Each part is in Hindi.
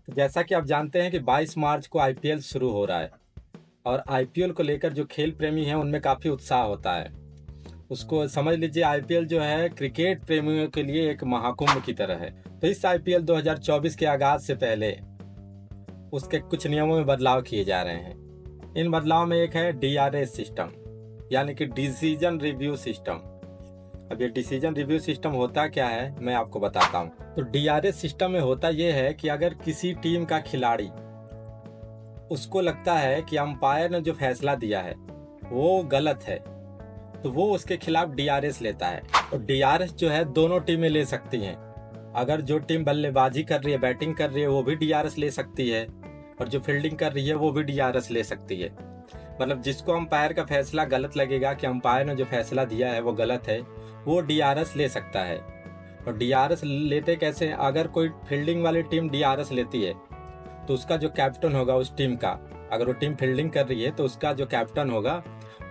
तो जैसा कि आप जानते हैं कि 22 मार्च को आईपीएल शुरू हो रहा है और आईपीएल को लेकर जो खेल प्रेमी हैं उनमें काफ़ी उत्साह होता है। उसको समझ लीजिए आईपीएल जो है क्रिकेट प्रेमियों के लिए एक महाकुंभ की तरह है। तो इस आईपीएल 2024 के आगाज से पहले उसके कुछ नियमों में बदलाव किए जा रहे हैं। इन बदलाव में एक है डीआरएस सिस्टम, यानी कि डिसीजन रिव्यू सिस्टम। अब ये डिसीजन रिव्यू सिस्टम होता क्या है मैं आपको बताता हूँ। तो डीआरएस सिस्टम में होता ये है कि अगर किसी टीम का खिलाड़ी उसको लगता है कि अंपायर ने जो फैसला दिया है वो गलत है, तो वो उसके खिलाफ डीआरएस लेता है। और डीआरएस जो है दोनों टीमें ले सकती हैं। अगर जो टीम बल्लेबाजी कर रही है, बैटिंग कर रही है, वो भी डीआरएस ले सकती है, और जो फील्डिंग कर रही है वो भी डीआरएस ले सकती है। मतलब जिसको अंपायर का फैसला गलत लगेगा कि अंपायर ने जो फैसला दिया है वो गलत है, वो डीआरएस ले सकता है। और डीआरएस लेते कैसे? अगर कोई फील्डिंग वाली टीम डीआरएस लेती है तो उसका जो कैप्टन होगा उस टीम का, अगर वो टीम फील्डिंग कर रही है तो उसका जो कैप्टन होगा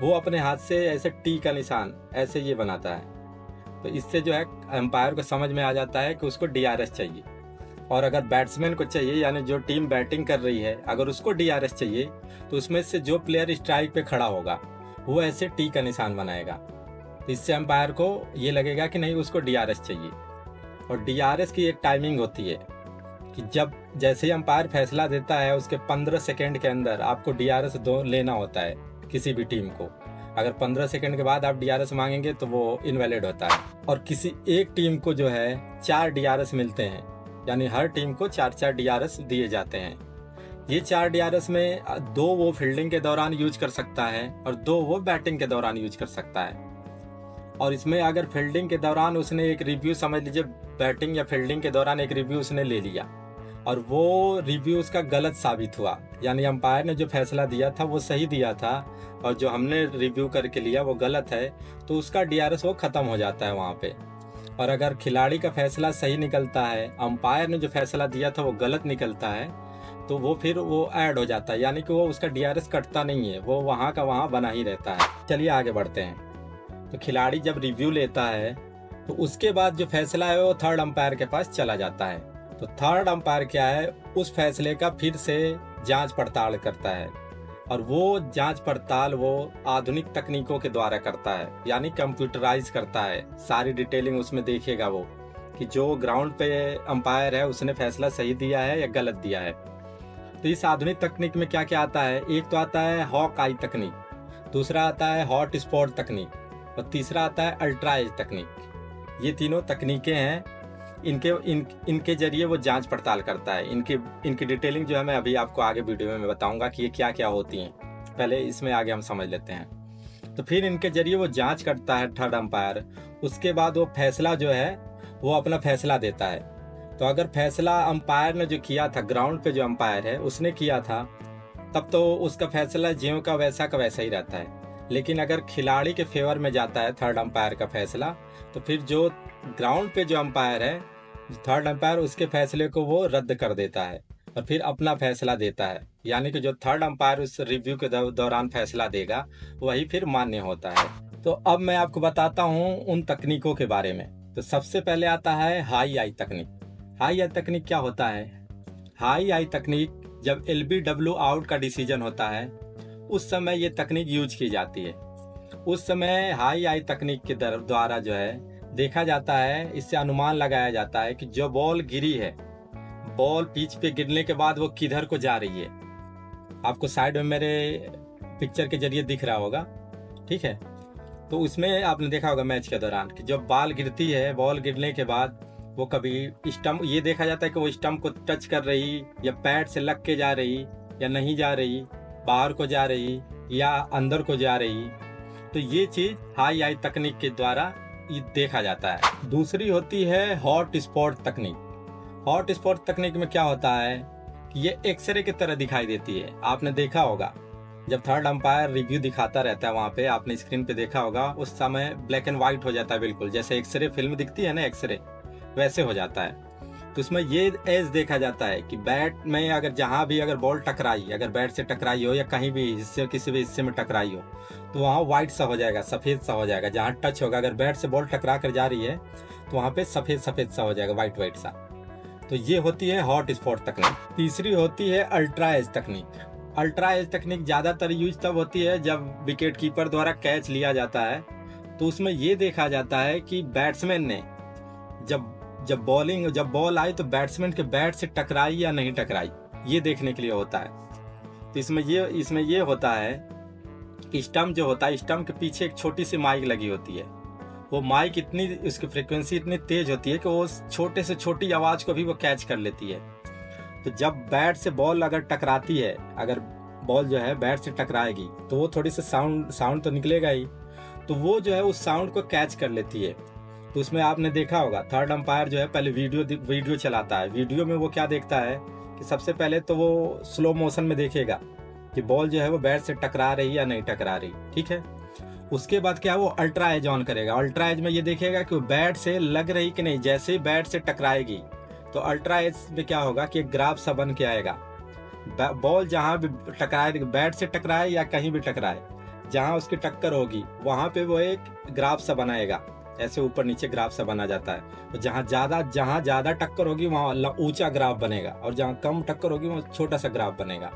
वो अपने हाथ से ऐसे टी का निशान ऐसे ये बनाता है। तो इससे जो है अंपायर को समझ में आ जाता है कि उसको डीआरएस चाहिए। और अगर बैट्समैन को चाहिए, यानी जो टीम बैटिंग कर रही है, अगर उसको डीआरएस चाहिए तो उसमें से जो प्लेयर स्ट्राइक पे खड़ा होगा वो ऐसे टी का निशान बनाएगा। तो इससे अंपायर को ये लगेगा कि नहीं, उसको डीआरएस चाहिए। और डीआरएस की एक टाइमिंग होती है कि जब जैसे ही अंपायर फैसला देता है उसके 15 सेकेंड के अंदर आपको डीआरएस लेना होता है किसी भी टीम को। अगर 15 सेकेंड के बाद आप डीआरएस मांगेंगे तो वो इनवैलिड होता है। और किसी एक टीम को जो है 4 डीआरएस मिलते हैं, यानी हर टीम को 4-4 डीआरएस दिए जाते हैं। ये 4 डीआरएस में 2 वो फील्डिंग के दौरान यूज कर सकता है और 2 वो बैटिंग के दौरान यूज कर सकता है। और इसमें अगर फील्डिंग के दौरान उसने एक रिव्यू, समझ लीजिए बैटिंग या फील्डिंग के दौरान एक रिव्यू उसने ले लिया और वो रिव्यू उसका गलत साबित हुआ, यानी अंपायर ने जो फैसला दिया था वो सही दिया था और जो हमने रिव्यू करके लिया वो गलत है, तो उसका डीआरएस वो खत्म हो जाता है वहाँ पे। और अगर खिलाड़ी का फैसला सही निकलता है, अंपायर ने जो फैसला दिया था वो गलत निकलता है, तो वो फिर वो ऐड हो जाता है, यानी कि वो उसका डीआरएस कटता नहीं है, वो वहाँ का वहाँ बना ही रहता है। चलिए आगे बढ़ते हैं। तो खिलाड़ी जब रिव्यू लेता है तो उसके बाद जो फैसला है वो थर्ड अंपायर के पास चला जाता है। तो थर्ड अंपायर क्या है, उस फैसले का फिर से जांच पड़ताल करता है, और वो जांच पड़ताल वो आधुनिक तकनीकों के द्वारा करता है, यानी कंप्यूटराइज करता है। सारी डिटेलिंग उसमें देखेगा वो कि जो ग्राउंड पे अंपायर है उसने फैसला सही दिया है या गलत दिया है। तो इस आधुनिक तकनीक में क्या क्या आता है? एक तो आता है हॉक आई तकनीक, दूसरा आता है हॉट स्पॉट तकनीक, और तीसरा आता है अल्ट्रा एज तकनीक। ये तीनों तकनीकें हैं, इनके जरिए वो जांच पड़ताल करता है। इनकी डिटेलिंग जो है मैं अभी आपको आगे वीडियो में बताऊंगा कि ये क्या क्या होती हैं। पहले इसमें आगे हम समझ लेते हैं। तो फिर इनके जरिए वो जांच करता है थर्ड अंपायर। उसके बाद वो फैसला जो है वो अपना फैसला देता है। तो अगर फैसला अंपायर ने जो किया था, ग्राउंड पे जो अंपायर है उसने किया था, तब तो उसका फैसला ज्यों का वैसा ही रहता है। लेकिन अगर खिलाड़ी के फेवर में जाता है थर्ड अंपायर का फैसला, तो फिर जो ग्राउंड पे जो अंपायर है, थर्ड अंपायर, उसके फैसले को वो रद्द कर देता है और फिर अपना फैसला देता है। यानी कि जो थर्ड अंपायर उस रिव्यू के दौरान फैसला देगा वही फिर मान्य होता है। तो अब मैं आपको बताता हूँ उन तकनीकों के बारे में। तो सबसे पहले आता है हाई आई तकनीक। हाई आई तकनीक क्या होता है? हाई आई तकनीक जब LBW आउट का डिसीजन होता है उस समय ये तकनीक यूज की जाती है। उस समय हाई आई तकनीक के द्वारा जो है देखा जाता है, इससे अनुमान लगाया जाता है कि जो बॉल गिरी है, बॉल पिच पे गिरने के बाद वो किधर को जा रही है। आपको साइड में मेरे पिक्चर के जरिए दिख रहा होगा, ठीक है? तो उसमें आपने देखा होगा मैच के दौरान कि जब बॉल गिरती है, बॉल गिरने के बाद वो कभी स्टंप, ये देखा जाता है कि वो स्टंप को टच कर रही या पैड से लग के जा रही या नहीं जा रही, बाहर को जा रही या अंदर को जा रही। तो ये चीज हाई आई तकनीक के द्वारा ये देखा जाता है। दूसरी होती है हॉट स्पॉट तकनीक। हॉट स्पॉट तकनीक में क्या होता है कि ये एक्सरे की तरह दिखाई देती है। आपने देखा होगा जब थर्ड अंपायर रिव्यू दिखाता रहता है, वहां पे आपने स्क्रीन पे देखा होगा, उस समय ब्लैक एंड व्हाइट हो जाता है, बिल्कुल जैसे एक्सरे फिल्म दिखती है ना, एक्सरे वैसे हो जाता है। तो इसमें ये एज देखा जाता है कि बैट में अगर जहां भी अगर बॉल टकराई, अगर बैट से टकराई हो या कहीं भी हिस्से, किसी भी हिस्से में टकराई हो, तो वहाँ व्हाइट सा हो जाएगा, सफेद सा हो जाएगा। जहाँ टच होगा, अगर बैट से बॉल टकरा कर जा रही है तो वहाँ पे सफेद सफेद सा हो जाएगा, व्हाइट व्हाइट सा। तो ये होती है हॉट स्पॉट तकनीक। तीसरी होती है अल्ट्रा एज तकनीक। अल्ट्रा एज तकनीक ज़्यादातर यूज तब होती है जब विकेट कीपर द्वारा कैच लिया जाता है, तो उसमें ये देखा जाता है कि बैट्समैन ने जब जब बॉल आई तो बैट्समैन के बैट से टकराई या नहीं टकराई, ये देखने के लिए होता है। तो इसमें ये होता है कि स्टंप जो होता है, स्टंप के पीछे एक छोटी सी माइक लगी होती है। वो माइक उसकी फ्रिक्वेंसी इतनी तेज होती है कि वो छोटे से छोटी आवाज़ को भी वो कैच कर लेती है। तो जब बैट से बॉल अगर टकराती है, अगर बॉल जो है बैट से टकराएगी तो वो थोड़ी सी साउंड तो निकलेगा ही, तो वो जो है उस साउंड को कैच कर लेती है। तो उसमें आपने देखा होगा थर्ड अंपायर जो है पहले वीडियो चलाता है। वीडियो में वो क्या देखता है कि सबसे पहले तो वो स्लो मोशन में देखेगा कि बॉल जो है वो बैट से टकरा रही या नहीं टकरा रही, ठीक है। उसके बाद क्या वो अल्ट्रा एज ऑन करेगा। अल्ट्रा एज में ये देखेगा कि वो बैट से लग रही कि नहीं। जैसे ही बैट से टकराएगी तो अल्ट्रा एज में क्या होगा कि एक ग्राफ सा बन के आएगा। बॉल जहाँ भी टकराए, बैट से टकराए या कहीं भी टकराए, जहाँ उसकी टक्कर होगी वहाँ पे वो एक ग्राफ सा बनाएगा। ऐसे ऊपर नीचे ग्राफ सा बना जाता है। तो जहाँ ज़्यादा टक्कर होगी वहाँ ऊंचा ग्राफ बनेगा, और जहाँ कम टक्कर होगी वहाँ छोटा सा ग्राफ बनेगा।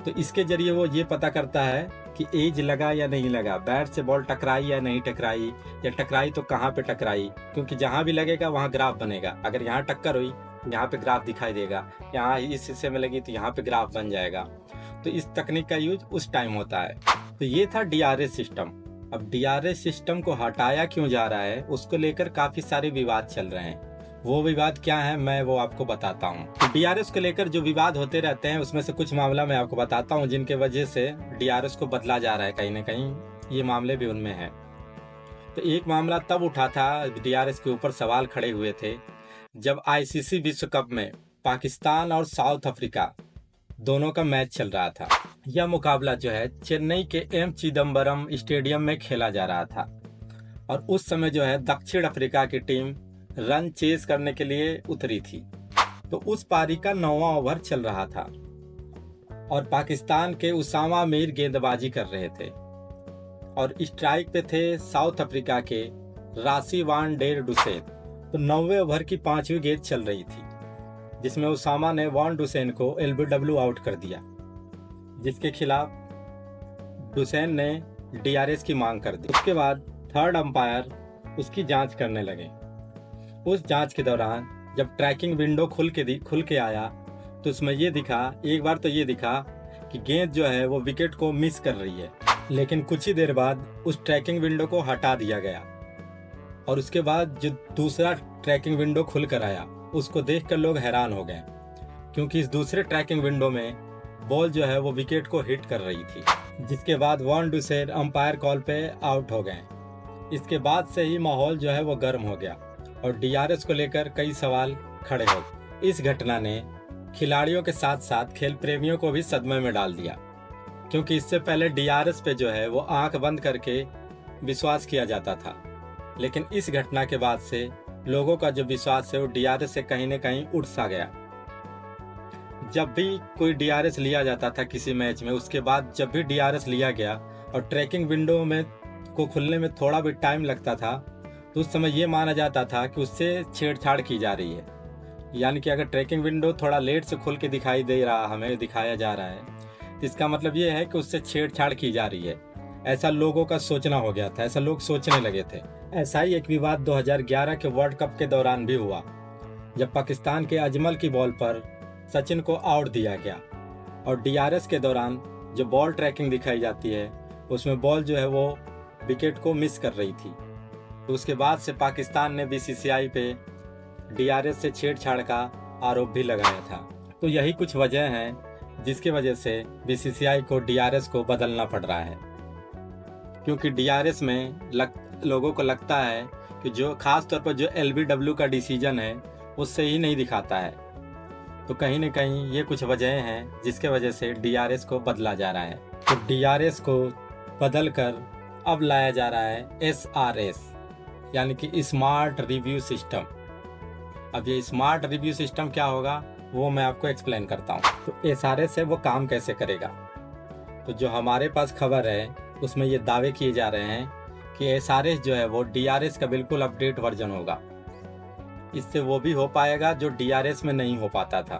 तो इसके जरिए वो ये पता करता है कि एज लगा या नहीं लगा, बैट से बॉल टकराई या नहीं टकराई, या टकराई तो कहाँ पे टकराई। क्योंकि जहाँ भी लगेगा वहाँ ग्राफ बनेगा। अगर यहाँ टक्कर हुई यहाँ पे ग्राफ दिखाई देगा, यहाँ इस हिस्से में लगी तो यहाँ पे ग्राफ बन जाएगा। तो इस तकनीक का यूज उस टाइम होता है। तो ये था डीआरएस सिस्टम। अब डीआरएस सिस्टम को हटाया क्यों जा रहा है, उसको लेकर काफी सारे विवाद चल रहे हैं। वो विवाद क्या है मैं वो आपको बताता हूँ। तो डीआरएस को लेकर जो विवाद होते रहते हैं उसमें से कुछ मामला मैं आपको बताता हूँ जिनके वजह से डीआरएस को बदला जा रहा है। कहीं ना कहीं ये मामले भी उनमें हैं। तो एक मामला तब उठा था, डीआरएस के ऊपर सवाल खड़े हुए थे जब आईसीसी विश्व कप में पाकिस्तान और साउथ अफ्रीका दोनों का मैच चल रहा था। यह मुकाबला जो है चेन्नई के एम चिदम्बरम स्टेडियम में खेला जा रहा था, और उस समय जो है दक्षिण अफ्रीका की टीम रन चेस करने के लिए उतरी थी। तो उस पारी का 9वां ओवर चल रहा था और पाकिस्तान के उसामा मीर गेंदबाजी कर रहे थे, और स्ट्राइक पे थे साउथ अफ्रीका के रासी वान डेर डुसेन। तो 9वें ओवर की 5वीं गेंद चल रही थी जिसमें उसामा ने वान डुसेन को एलबीडब्ल्यू आउट कर दिया, जिसके खिलाफ डुसेन ने डीआरएस की मांग कर दी। उसके बाद थर्ड अंपायर उसकी जांच करने लगे। उस जांच के दौरान जब ट्रैकिंग विंडो खुल के आया तो उसमें ये दिखा, एक बार तो ये दिखा कि गेंद जो है वो विकेट को मिस कर रही है, लेकिन कुछ ही देर बाद उस ट्रैकिंग विंडो को हटा दिया गया। और उसके बाद जो दूसरा ट्रैकिंग विंडो खुल कर आया उसको देखकर लोग हैरान हो गए, क्योंकि इस दूसरे ट्रैकिंग विंडो में बॉल जो है वो विकेट को हिट कर रही थी, जिसके बाद वान डुसेन अंपायर कॉल पे आउट हो गए। इसके बाद से ही माहौल जो है वो गर्म हो गया और डीआरएस को लेकर कई सवाल खड़े हो गए। इस घटना ने खिलाड़ियों के साथ साथ खेल प्रेमियों को भी सदमे में डाल दिया, क्योंकि इससे पहले डीआरएस पे जो है वो आंख बंद करके विश्वास किया जाता था, लेकिन इस घटना के बाद से लोगों का जो विश्वास है वो डीआरएस से कहीं न कहीं उठ सा गया। जब भी कोई डीआरएस लिया जाता था किसी मैच में, उसके बाद जब भी डीआरएस लिया गया और ट्रैकिंग विंडो में को खुलने में थोड़ा भी टाइम लगता था, तो उस समय ये माना जाता था कि उससे छेड़छाड़ की जा रही है। यानी कि अगर ट्रैकिंग विंडो थोड़ा लेट से खुल के दिखाई दे रहा, हमें दिखाया जा रहा है, तो इसका मतलब ये है कि उससे छेड़छाड़ की जा रही है। ऐसा लोगों का सोचना हो गया था, ऐसा लोग सोचने लगे थे। ऐसा ही एक विवाद 2011 के वर्ल्ड कप के दौरान भी हुआ, जब पाकिस्तान के अजमल की बॉल पर सचिन को आउट दिया गया और डीआरएस के दौरान जो बॉल ट्रैकिंग दिखाई जाती है उसमें बॉल जो है वो विकेट को मिस कर रही थी। तो उसके बाद से पाकिस्तान ने बीसीसीआई पे डीआरएस से छेड़छाड़ का आरोप भी लगाया था। तो यही कुछ वजह हैं जिसकी वजह से बीसीसीआई को डीआरएस को बदलना पड़ रहा है, क्योंकि डीआरएस में लोगों को लगता है कि जो खास तौर पर जो एलबीडब्ल्यू का डिसीजन है वो सही नहीं दिखाता है। तो कहीं न कहीं ये कुछ वजह हैं जिसके वजह से डीआरएस को बदला जा रहा है। तो डीआरएस को बदल कर अब लाया जा रहा है एसआरएस, यानी कि स्मार्ट रिव्यू सिस्टम। अब ये स्मार्ट रिव्यू सिस्टम क्या होगा वो मैं आपको एक्सप्लेन करता हूँ। तो एसआरएस है वो काम कैसे करेगा। तो जो हमारे पास खबर है उसमें ये दावे किए जा रहे हैं कि एसआरएस जो है वो डीआरएस का बिल्कुल अपडेट वर्जन होगा। इससे वो भी हो पाएगा जो डीआरएस में नहीं हो पाता था।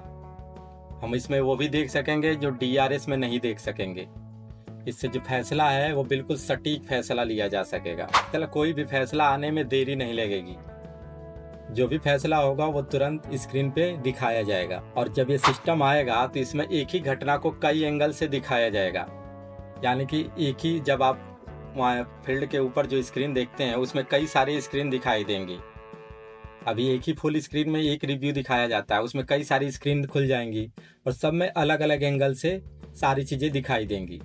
हम इसमें वो भी देख सकेंगे जो डीआरएस में नहीं देख सकेंगे। इससे जो फैसला है वो बिल्कुल सटीक फैसला लिया जा सकेगा। चलो, कोई भी फैसला आने में देरी नहीं लगेगी। जो भी फैसला होगा वो तुरंत स्क्रीन पे दिखाया जाएगा। और जब ये सिस्टम आएगा तो इसमें एक ही घटना को कई एंगल से दिखाया जाएगा। यानी कि एक ही, जब आप वहाँ फील्ड के ऊपर जो स्क्रीन देखते हैं उसमें कई सारी स्क्रीन दिखाई देंगी। अभी एक ही फुल स्क्रीन में एक रिव्यू दिखाया जाता है, उसमें कई सारी स्क्रीन खुल जाएंगी और सब में अलग अलग एंगल से सारी चीज़ें दिखाई देंगी,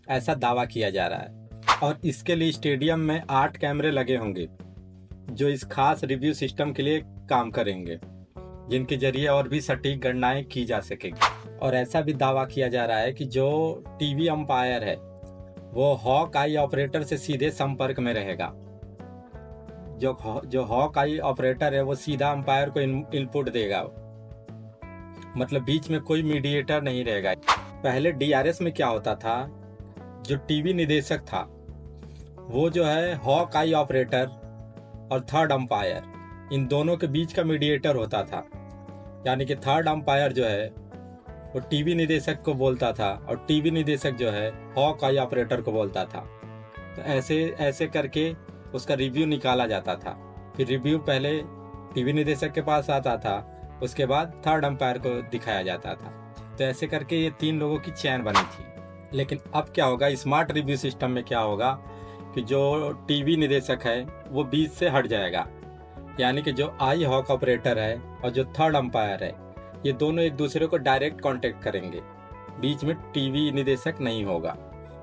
ऐसा दावा किया जा रहा है। और इसके लिए स्टेडियम में 8 कैमरे लगे होंगे जो इस खास रिव्यू सिस्टम के लिए काम करेंगे, जिनके जरिए और भी सटीक गणनाएं की जा सकेंगी। और ऐसा भी दावा किया जा रहा है कि जो टीवी अंपायर है वो हॉक आई ऑपरेटर से सीधे संपर्क में रहेगा। जो हॉक आई ऑपरेटर है वो सीधा अंपायर को इनपुट देगा, मतलब बीच में कोई मीडिएटर नहीं रहेगा। पहले डीआरएस में क्या होता था, जो टीवी निदेशक था वो जो है हॉक आई ऑपरेटर और थर्ड अंपायर, इन दोनों के बीच का मीडिएटर होता था। यानी कि थर्ड अंपायर जो है वो टीवी निदेशक को बोलता था और टीवी निदेशक जो है हॉक आई ऑपरेटर को बोलता था। तो ऐसे करके उसका रिव्यू निकाला जाता था। फिर रिव्यू पहले टीवी निदेशक के पास आता था, उसके बाद थर्ड अंपायर को दिखाया जाता था। तो ऐसे करके ये 3 लोगों की चैन बनी थी। लेकिन अब क्या होगा, स्मार्ट रिव्यू सिस्टम में क्या होगा कि जो टीवी निदेशक है वो बीच से हट जाएगा। यानी कि जो आई हॉक ऑपरेटर है और जो थर्ड अंपायर है ये दोनों एक दूसरे को डायरेक्ट कांटेक्ट करेंगे, बीच में टीवी निदेशक नहीं होगा,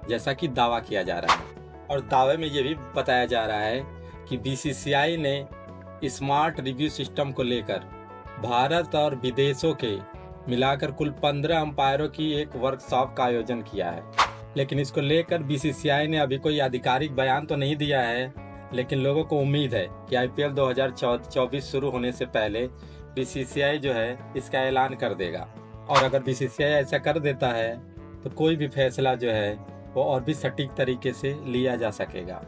जैसा कि दावा किया जा रहा है। और दावे में ये भी बताया जा रहा है कि बीसीसीआई ने स्मार्ट रिव्यू सिस्टम को लेकर भारत और विदेशों के मिलाकर कुल 15 अंपायरों की एक वर्कशॉप का आयोजन किया है। लेकिन इसको लेकर बीसीसीआई ने अभी कोई आधिकारिक बयान तो नहीं दिया है, लेकिन लोगों को उम्मीद है कि आईपीएल 2024 शुरू होने से पहले बीसीसीआई जो है इसका ऐलान कर देगा। और अगर बीसीसीआई ऐसा कर देता है तो कोई भी फैसला जो है वो और भी सटीक तरीके से लिया जा सकेगा।